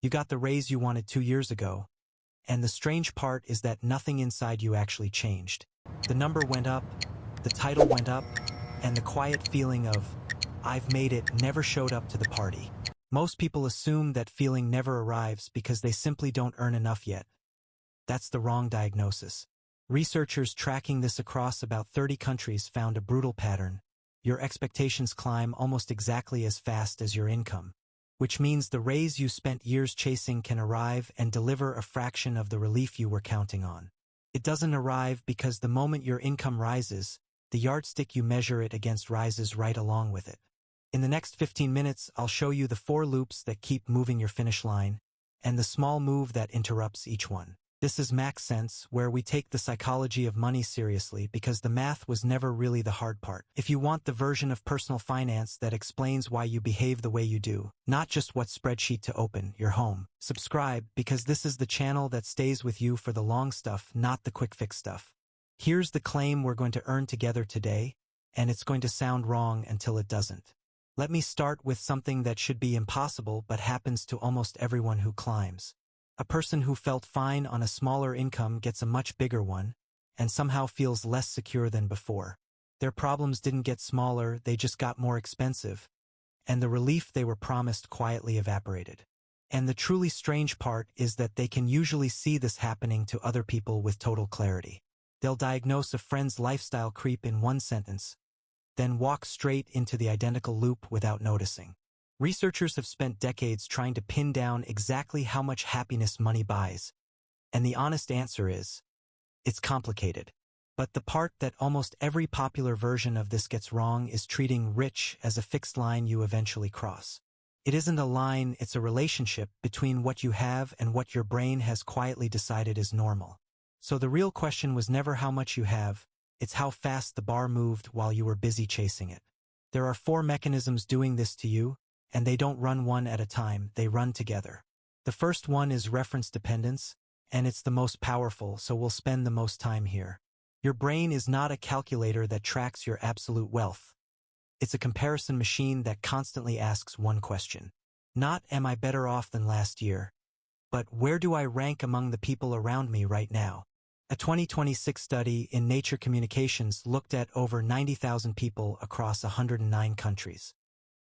You got the raise you wanted 2 years ago, and the strange part is that nothing inside you actually changed. The number went up, the title went up, and the quiet feeling of, "I've made it," never showed up to the party. Most people assume that feeling never arrives because they simply don't earn enough yet. That's the wrong diagnosis. Researchers tracking this across about 30 countries found a brutal pattern. Your expectations climb almost exactly as fast as your income, which means the raise you spent years chasing can arrive and deliver a fraction of the relief you were counting on. It doesn't arrive because the moment your income rises, the yardstick you measure it against rises right along with it. In the next 15 minutes, I'll show you the 4 loops that keep moving your finish line, and the small move that interrupts each one. This is Max Sense, where we take the psychology of money seriously because the math was never really the hard part. If you want the version of personal finance that explains why you behave the way you do, not just what spreadsheet to open, you're home. Subscribe, because this is the channel that stays with you for the long stuff, not the quick fix stuff. Here's the claim we're going to earn together today, and it's going to sound wrong until it doesn't. Let me start with something that should be impossible but happens to almost everyone who climbs. A person who felt fine on a smaller income gets a much bigger one, and somehow feels less secure than before. Their problems didn't get smaller, they just got more expensive, and the relief they were promised quietly evaporated. And the truly strange part is that they can usually see this happening to other people with total clarity. They'll diagnose a friend's lifestyle creep in one sentence, then walk straight into the identical loop without noticing. Researchers have spent decades trying to pin down exactly how much happiness money buys, and the honest answer is, it's complicated. But the part that almost every popular version of this gets wrong is treating rich as a fixed line you eventually cross. It isn't a line, it's a relationship between what you have and what your brain has quietly decided is normal. So the real question was never how much you have, it's how fast the bar moved while you were busy chasing it. There are 4 mechanisms doing this to you, and they don't run one at a time, they run together. The first one is reference dependence, and it's the most powerful, so we'll spend the most time here. Your brain is not a calculator that tracks your absolute wealth. It's a comparison machine that constantly asks one question. Not, am I better off than last year? But where do I rank among the people around me right now? A 2026 study in Nature Communications looked at over 90,000 people across 109 countries.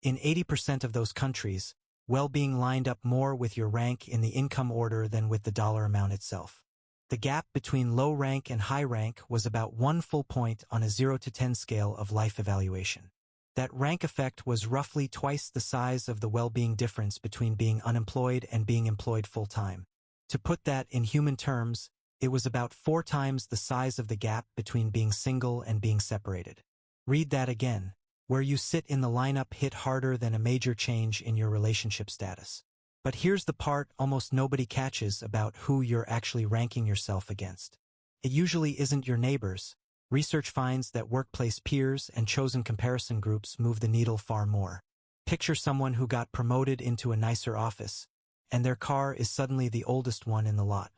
In 80% of those countries, well-being lined up more with your rank in the income order than with the dollar amount itself. The gap between low rank and high rank was about 1 full point on a 0 to 10 scale of life evaluation. That rank effect was roughly twice the size of the well-being difference between being unemployed and being employed full-time. To put that in human terms, it was about 4 times the size of the gap between being single and being separated. Read that again. Where you sit in the lineup hit harder than a major change in your relationship status. But here's the part almost nobody catches about who you're actually ranking yourself against. It usually isn't your neighbors. Research finds that workplace peers and chosen comparison groups move the needle far more. Picture someone who got promoted into a nicer office, and their car is suddenly the oldest one in the lot.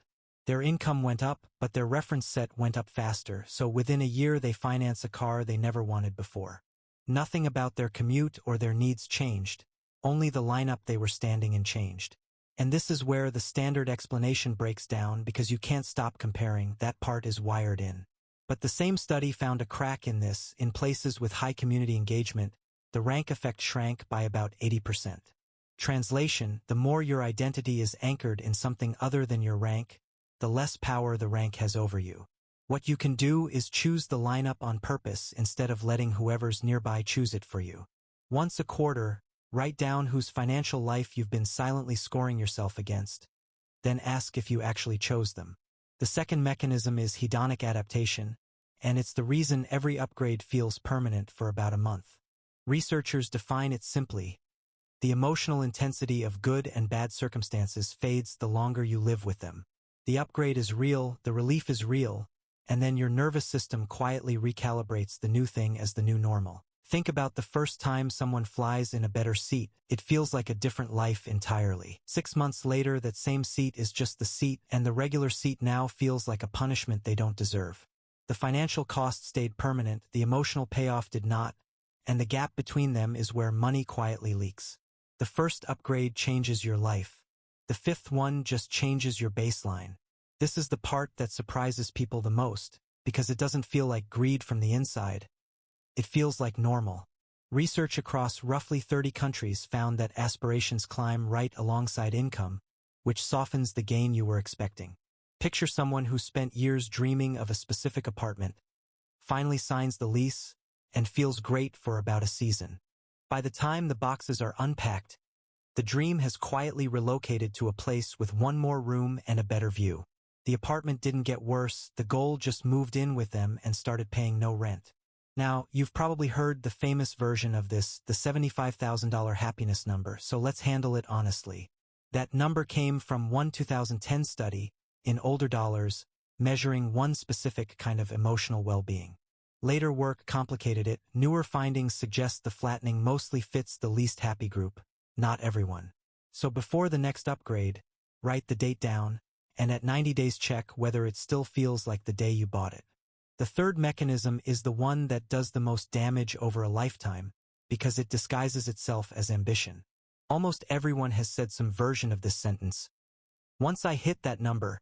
Their income went up, but their reference set went up faster, so within a year they finance a car they never wanted before. Nothing about their commute or their needs changed, only the lineup they were standing in changed. And this is where the standard explanation breaks down because you can't stop comparing, that part is wired in. But the same study found a crack in this. In places with high community engagement, the rank effect shrank by about 80%. Translation, the more your identity is anchored in something other than your rank, the less power the rank has over you. What you can do is choose the lineup on purpose instead of letting whoever's nearby choose it for you. Once a quarter, write down whose financial life you've been silently scoring yourself against. Then ask if you actually chose them. The second mechanism is hedonic adaptation, and it's the reason every upgrade feels permanent for about a month. Researchers define it simply. The emotional intensity of good and bad circumstances fades the longer you live with them. The upgrade is real, the relief is real, and then your nervous system quietly recalibrates the new thing as the new normal. Think about the first time someone flies in a better seat. It feels like a different life entirely. 6 months later, that same seat is just the seat, and the regular seat now feels like a punishment they don't deserve. The financial cost stayed permanent, the emotional payoff did not, and the gap between them is where money quietly leaks. The first upgrade changes your life. The fifth one just changes your baseline. This is the part that surprises people the most, because it doesn't feel like greed from the inside. It feels like normal. Research across roughly 30 countries found that aspirations climb right alongside income, which softens the gain you were expecting. Picture someone who spent years dreaming of a specific apartment, finally signs the lease, and feels great for about a season. By the time the boxes are unpacked, the dream has quietly relocated to a place with one more room and a better view. The apartment didn't get worse, the goal just moved in with them and started paying no rent. Now, you've probably heard the famous version of this, the $75,000 happiness number, so let's handle it honestly. That number came from one 2010 study, in older dollars, measuring one specific kind of emotional well-being. Later work complicated it. Newer findings suggest the flattening mostly fits the least happy group, not everyone. So before the next upgrade, write the date down, and at 90 days check whether it still feels like the day you bought it. The third mechanism is the one that does the most damage over a lifetime, because it disguises itself as ambition. Almost everyone has said some version of this sentence. Once I hit that number,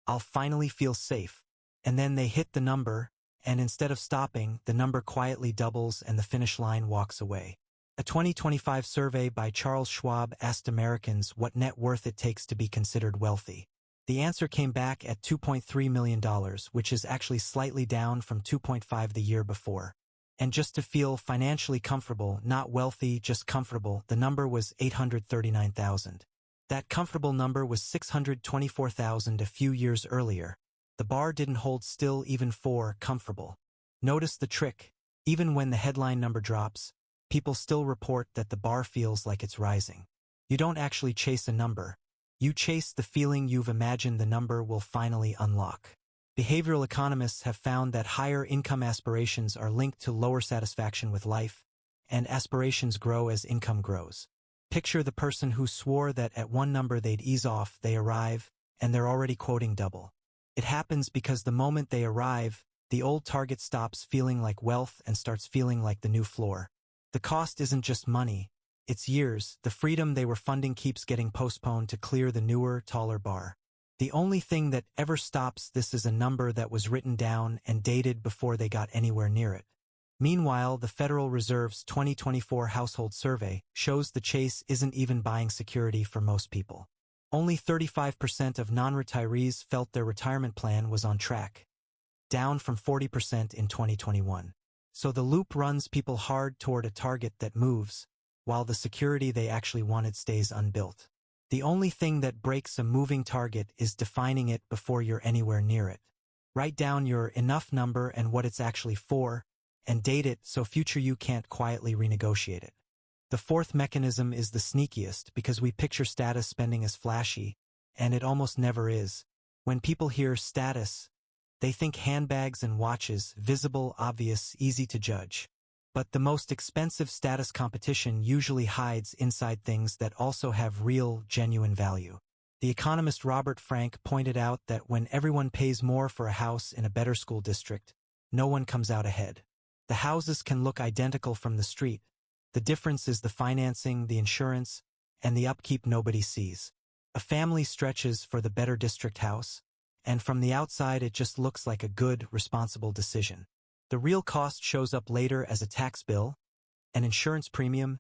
I'll finally feel safe. And then they hit the number, and instead of stopping, the number quietly doubles and the finish line walks away. A 2025 survey by Charles Schwab asked Americans what net worth it takes to be considered wealthy. The answer came back at $2.3 million, which is actually slightly down from 2.5 the year before. And just to feel financially comfortable, not wealthy, just comfortable, the number was 839,000. That comfortable number was 624,000 a few years earlier. The bar didn't hold still even for comfortable. Notice the trick. Even when the headline number drops, people still report that the bar feels like it's rising. You don't actually chase a number. You chase the feeling you've imagined the number will finally unlock. Behavioral economists have found that higher income aspirations are linked to lower satisfaction with life, and aspirations grow as income grows. Picture the person who swore that at one number they'd ease off, they arrive, and they're already quoting double. It happens because the moment they arrive, the old target stops feeling like wealth and starts feeling like the new floor. The cost isn't just money, it's years. The freedom they were funding keeps getting postponed to clear the newer, taller bar. The only thing that ever stops this is a number that was written down and dated before they got anywhere near it. Meanwhile, the Federal Reserve's 2024 household survey shows the chase isn't even buying security for most people. Only 35% of non-retirees felt their retirement plan was on track, down from 40% in 2021. So the loop runs people hard toward a target that moves, while the security they actually wanted stays unbuilt. The only thing that breaks a moving target is defining it before you're anywhere near it. Write down your enough number and what it's actually for, and date it so future you can't quietly renegotiate it. The fourth mechanism is the sneakiest because we picture status spending as flashy, and it almost never is. When people hear status, they think handbags and watches, visible, obvious, easy to judge. But the most expensive status competition usually hides inside things that also have real, genuine value. The economist Robert Frank pointed out that when everyone pays more for a house in a better school district, no one comes out ahead. The houses can look identical from the street. The difference is the financing, the insurance, and the upkeep nobody sees. A family stretches for the better district house, and from the outside it just looks like a good, responsible decision. The real cost shows up later as a tax bill, an insurance premium,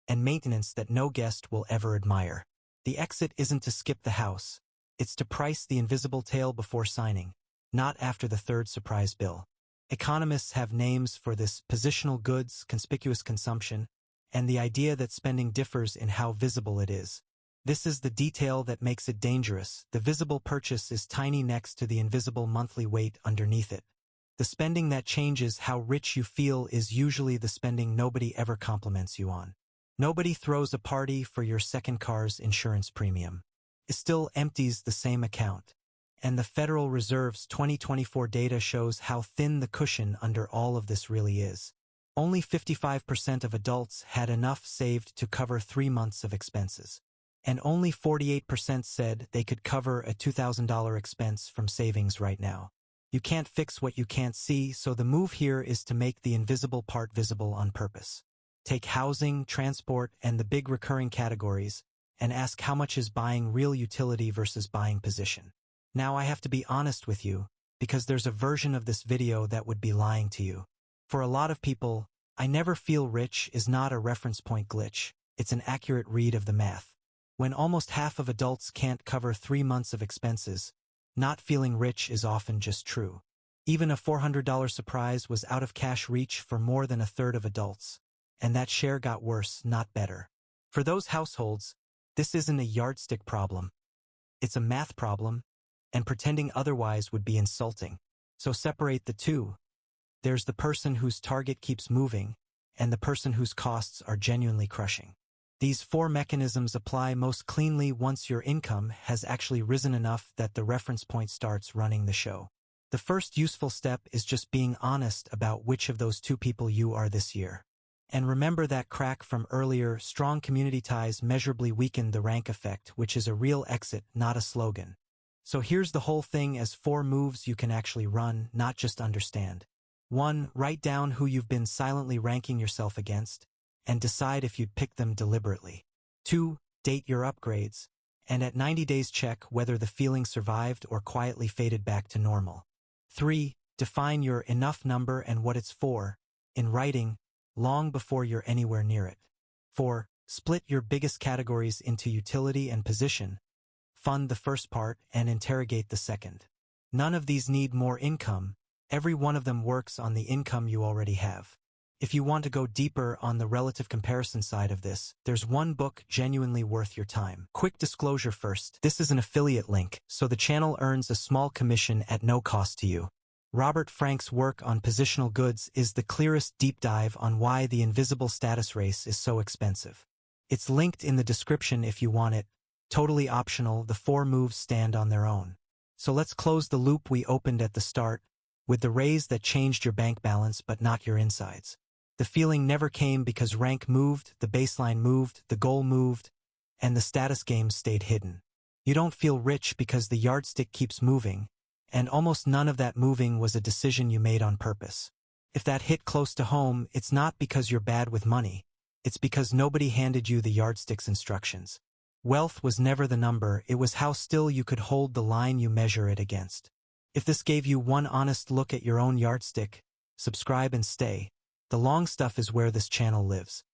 and maintenance that no guest will ever admire. The exit isn't to skip the house. It's to price the invisible tail before signing, not after the third surprise bill. Economists have names for this: positional goods, conspicuous consumption, and the idea that spending differs in how visible it is. This is the detail that makes it dangerous. The visible purchase is tiny next to the invisible monthly weight underneath it. The spending that changes how rich you feel is usually the spending nobody ever compliments you on. Nobody throws a party for your second car's insurance premium. It still empties the same account. And the Federal Reserve's 2024 data shows how thin the cushion under all of this really is. Only 55% of adults had enough saved to cover 3 months of expenses. And only 48% said they could cover a $2,000 expense from savings right now. You can't fix what you can't see, so the move here is to make the invisible part visible on purpose. Take housing, transport, and the big recurring categories, and ask how much is buying real utility versus buying position. Now I have to be honest with you, because there's a version of this video that would be lying to you. For a lot of people, I never feel rich is not a reference point glitch, it's an accurate read of the math. When almost half of adults can't cover 3 months of expenses, not feeling rich is often just true. Even a $400 surprise was out of cash reach for more than a third of adults. And that share got worse, not better. For those households, this isn't a yardstick problem. It's a math problem, and pretending otherwise would be insulting. So separate the two. There's the person whose target keeps moving, and the person whose costs are genuinely crushing. These 4 mechanisms apply most cleanly once your income has actually risen enough that the reference point starts running the show. The first useful step is just being honest about which of those 2 people you are this year. And remember that crack from earlier, strong community ties measurably weakened the rank effect, which is a real exit, not a slogan. So here's the whole thing as 4 moves you can actually run, not just understand. 1. Write down who you've been silently ranking yourself against, and decide if you'd pick them deliberately. 2. Date your upgrades, and at 90 days check whether the feeling survived or quietly faded back to normal. 3. Define your enough number and what it's for, in writing, long before you're anywhere near it. 4. Split your biggest categories into utility and position. Fund the first part and interrogate the second. None of these need more income. Every one of them works on the income you already have. If you want to go deeper on the relative comparison side of this, there's one book genuinely worth your time. Quick disclosure first, this is an affiliate link, so the channel earns a small commission at no cost to you. Robert Frank's work on positional goods is the clearest deep dive on why the invisible status race is so expensive. It's linked in the description if you want it. Totally optional, the 4 moves stand on their own. So let's close the loop we opened at the start, with the raise that changed your bank balance but not your insides. The feeling never came because rank moved, the baseline moved, the goal moved, and the status game stayed hidden. You don't feel rich because the yardstick keeps moving, and almost none of that moving was a decision you made on purpose. If that hit close to home, it's not because you're bad with money, it's because nobody handed you the yardstick's instructions. Wealth was never the number, it was how still you could hold the line you measure it against. If this gave you one honest look at your own yardstick, subscribe and stay. The long stuff is where this channel lives.